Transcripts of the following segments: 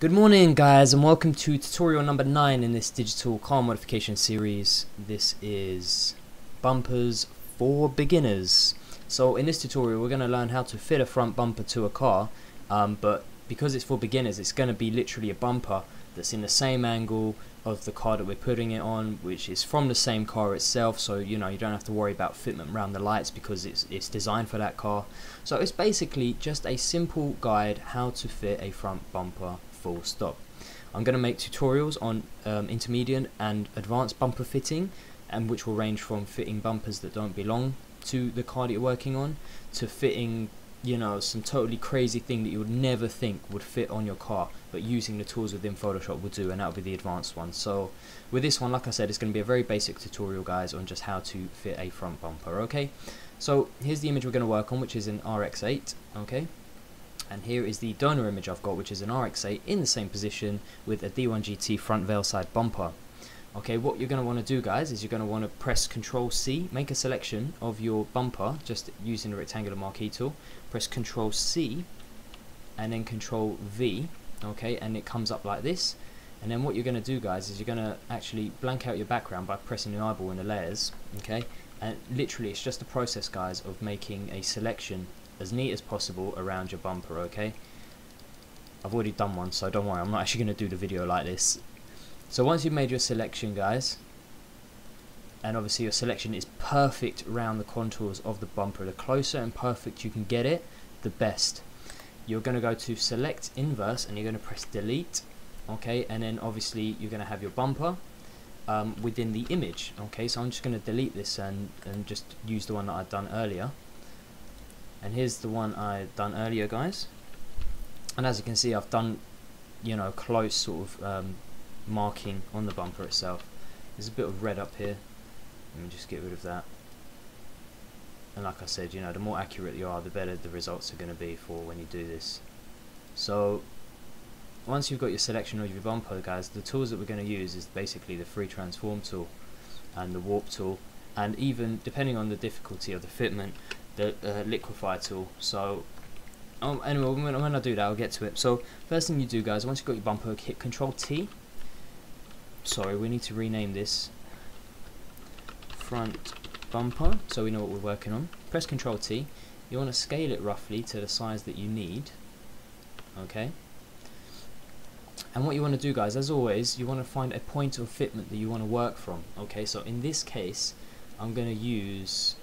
Good morning guys, and welcome to tutorial number 9 in this digital car modification series. This is bumpers for beginners. So in this tutorial we're going to learn how to fit a front bumper to a car, but because it's for beginners it's going to be literally a bumper that's in the same angle of the car that we're putting it on, which is from the same car itself, so you don't have to worry about fitment around the lights because it's designed for that car. So it's basically just a simple guide how to fit a front bumper full stop. I'm going to make tutorials on intermediate and advanced bumper fitting, and which will range from fitting bumpers that don't belong to the car that you're working on to fitting some totally crazy thing that you would never think would fit on your car, but using the tools within Photoshop will do, and that'll be the advanced one. So with this one, like I said, it's going to be a very basic tutorial guys on just how to fit a front bumper. Okay, so here's the image we're going to work on, which is an RX-8. okay, and here is the donor image I've got, which is an RX-8 in the same position with a D1 GT front veil side bumper. Okay, what you're going to want to do guys is you're going to want to press Ctrl C, make a selection of your bumper just using the rectangular marquee tool, press Ctrl C and then Ctrl V, okay, and it comes up like this. And then what you're going to do guys is you're going to actually blank out your background by pressing the eyeball in the layers, okay, and literally it's just a process guys of making a selection as neat as possible around your bumper. Okay, I've already done one, so don't worry, I'm not actually going to do the video like this. So once you've made your selection guys, and obviously your selection is perfect around the contours of the bumper, the closer and perfect you can get it, the best. You're going to go to select inverse and you're going to press delete, okay, and then obviously you're going to have your bumper within the image. Okay, so I'm just going to delete this and just use the one that I've done earlier. And here's the one I've done earlier guys, and as you can see I've done close sort of marking on the bumper itself. There's a bit of red up here, let me just get rid of that. And like I said, the more accurate you are, the better the results are going to be for when you do this. So once you've got your selection of your bumper guys, the tools that we're going to use is basically the free transform tool and the warp tool, and even depending on the difficulty of the fitment, the liquify tool. So anyway, when I do that I'll get to it. So first thing you do guys, once you've got your bumper, hit Ctrl T. Sorry, we need to rename this front bumper so we know what we're working on. Press Ctrl T. You want to scale it roughly to the size that you need, okay, and what you want to do guys, as always, you want to find a point of fitment that you want to work from. Okay, so in this case I'm going to use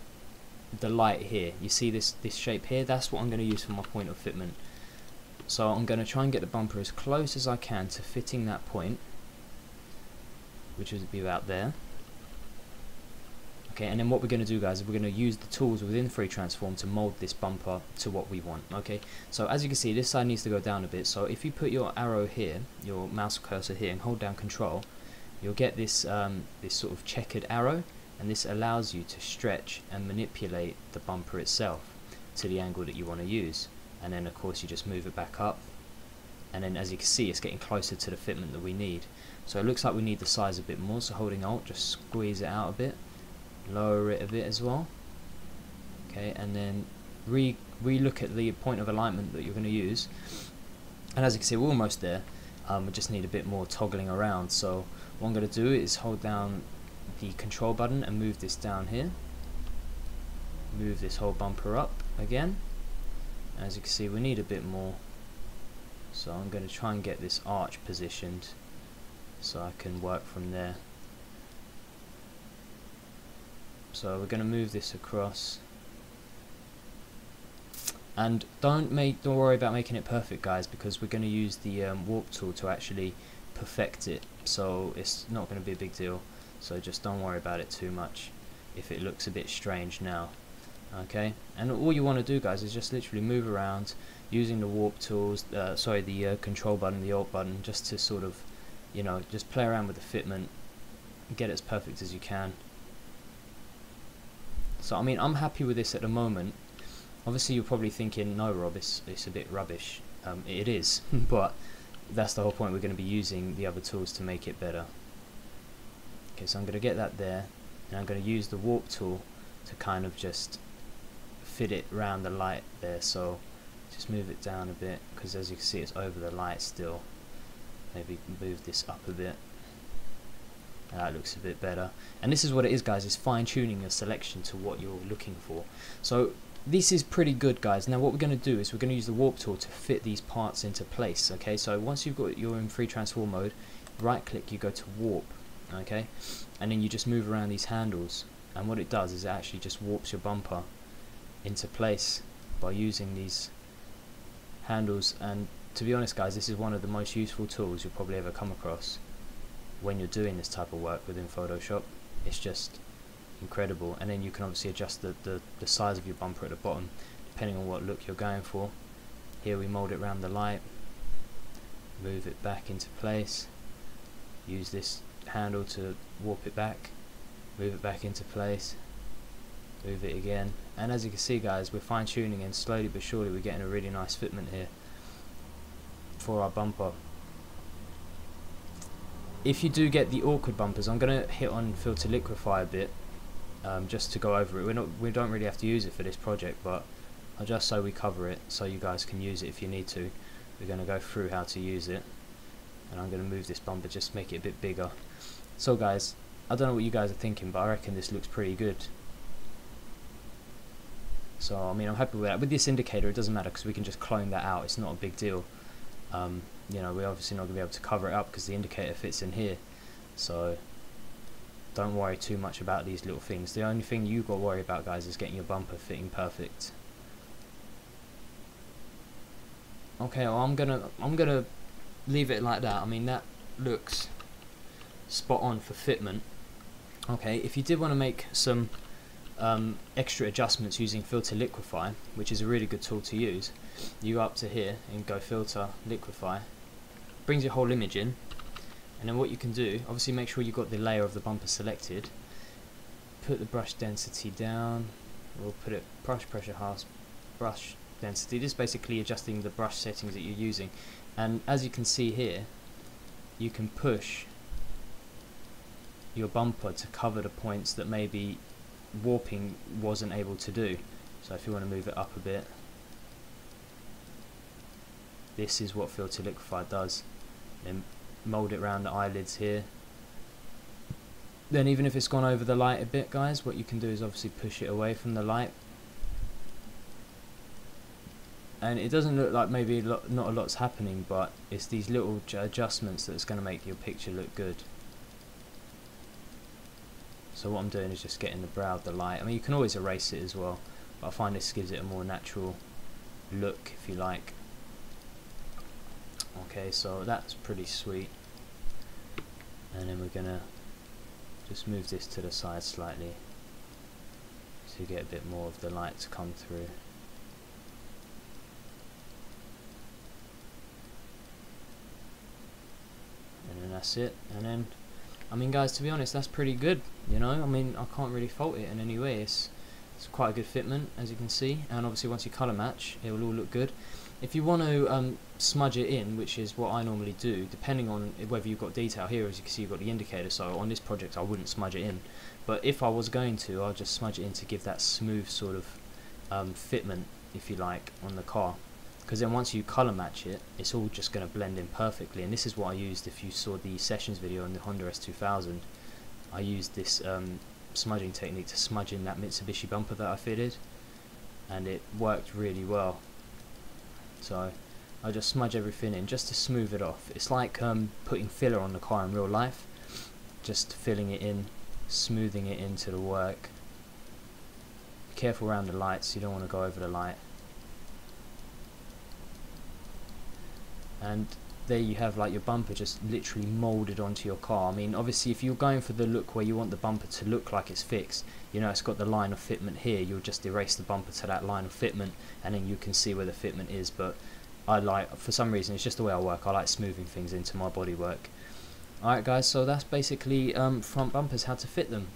the light here. You see this shape here? That's what I'm going to use for my point of fitment. So I'm going to try and get the bumper as close as I can to fitting that point, which would be about there. Okay, and then what we're going to do guys is we're going to use the tools within free transform to mold this bumper to what we want. Okay, so as you can see this side needs to go down a bit, so if you put your arrow here, your mouse cursor here, and hold down Control, you'll get this this sort of checkered arrow, and this allows you to stretch and manipulate the bumper itself to the angle that you want to use. And then of course you just move it back up, and then as you can see it's getting closer to the fitment that we need. So it looks like we need the size a bit more, so holding Alt, just squeeze it out a bit, lower it a bit as well. Okay, and then re-look at the point of alignment that you're going to use, and as you can see we're almost there. We just need a bit more toggling around. So what I'm going to do is hold down the Control button and move this down here, move this whole bumper up again. As you can see we need a bit more, so I'm going to try and get this arch positioned so I can work from there. So we're going to move this across, and don't worry about making it perfect guys, because we're going to use the warp tool to actually perfect it, so it's not going to be a big deal. So just don't worry about it too much if it looks a bit strange now. Okay, and all you want to do guys is just literally move around using the warp tools, the Control button, the Alt button, just to sort of just play around with the fitment, get it as perfect as you can. So I mean I'm happy with this at the moment. Obviously you're probably thinking, no Rob, it's a bit rubbish. It is but that's the whole point. We're going to be using the other tools to make it better. Okay, so I'm going to get that there, and I'm going to use the warp tool to kind of just fit it around the light there. So just move it down a bit, because as you can see it's over the light still. maybe move this up a bit. That looks a bit better. And this is what it is, guys, is fine-tuning your selection to what you're looking for. So this is pretty good, guys. Now what we're going to do is we're going to use the warp tool to fit these parts into place. Okay, so once you've got you're in free transform mode, right click, you go to warp, okay, and then you just move around these handles, and what it does is it actually just warps your bumper into place by using these handles. And to be honest, guys, this is one of the most useful tools you'll probably ever come across when you're doing this type of work within Photoshop. It's just incredible. And then you can obviously adjust the size of your bumper at the bottom depending on what look you're going for. Here we mold it around the light, move it back into place, use this handle to warp it back, move it back into place, move it again, and as you can see, guys, we're fine tuning, and slowly but surely we're getting a really nice fitment here for our bumper. If you do get the awkward bumpers, I'm going to hit on filter liquefy a bit, just to go over it. We don't really have to use it for this project, but just so we cover it, so you guys can use it if you need to. We're going to go through how to use it, and I'm going to move this bumper, just make it a bit bigger. So guys, I don't know what you guys are thinking, but I reckon this looks pretty good. So I mean, I'm happy with that. With this indicator, it doesn't matter because we can just clone that out. It's not a big deal. You know, we're obviously not going to be able to cover it up because the indicator fits in here, so don't worry too much about these little things. The only thing you've got to worry about, guys, is getting your bumper fitting perfect. Okay, well, I'm gonna leave it like that. I mean, that looks spot on for fitment. Okay, if you did want to make some extra adjustments using filter liquefy, which is a really good tool to use, you go up to here and go filter liquefy, brings your whole image in, and then what you can do, obviously make sure you've got the layer of the bumper selected, put the brush density down, we'll put it brush pressure half, brush density. This is basically adjusting the brush settings that you're using, and as you can see here, you can push your bumper to cover the points that maybe warping wasn't able to do. So if you want to move it up a bit, this is what filter liquefy does. Then mold it around the eyelids here. Then even if it's gone over the light a bit, guys, what you can do is obviously push it away from the light, and it doesn't look like maybe not a lot's happening, but it's these little adjustments that's going to make your picture look good. So what I'm doing is just getting the brow of the light. I mean, you can always erase it as well, but I find this gives it a more natural look, if you like. Okay, so that's pretty sweet. And then we're gonna just move this to the side slightly so you get a bit more of the light to come through. And then that's it. And then, I mean, guys, to be honest, that's pretty good, you know. I mean, I can't really fault it in any way. It's quite a good fitment, as you can see, and obviously once you colour match, it will all look good. If you want to smudge it in, which is what I normally do, depending on whether you've got detail here, as you can see, you've got the indicator, so on this project I wouldn't smudge it in, but if I was going to, I'll just smudge it in to give that smooth sort of fitment, if you like, on the car. Because then once you colour match it, it's all just going to blend in perfectly. And this is what I used. If you saw the sessions video on the Honda S2000, I used this smudging technique to smudge in that Mitsubishi bumper that I fitted, and it worked really well. So I just smudge everything in just to smooth it off. It's like putting filler on the car in real life, just filling it in, smoothing it into the work. Be careful around the lights, you don't want to go over the light. And there you have like your bumper just literally moulded onto your car. I mean, obviously if you're going for the look where you want the bumper to look like it's fixed, you know, it's got the line of fitment here, you'll just erase the bumper to that line of fitment and then you can see where the fitment is. But I like, for some reason, it's just the way I work, I like smoothing things into my bodywork. Alright guys, so that's basically front bumpers, how to fit them.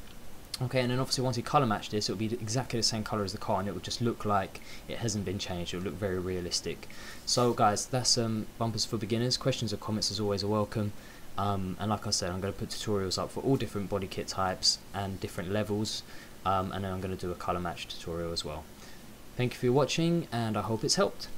Okay, and then obviously once you colour match this, it'll be exactly the same colour as the car, and it will just look like it hasn't been changed. It'll look very realistic. So guys, that's bumpers for beginners. Questions or comments as always are welcome. And like I said, I'm going to put tutorials up for all different body kit types and different levels, and then I'm going to do a colour match tutorial as well. Thank you for watching, and I hope it's helped.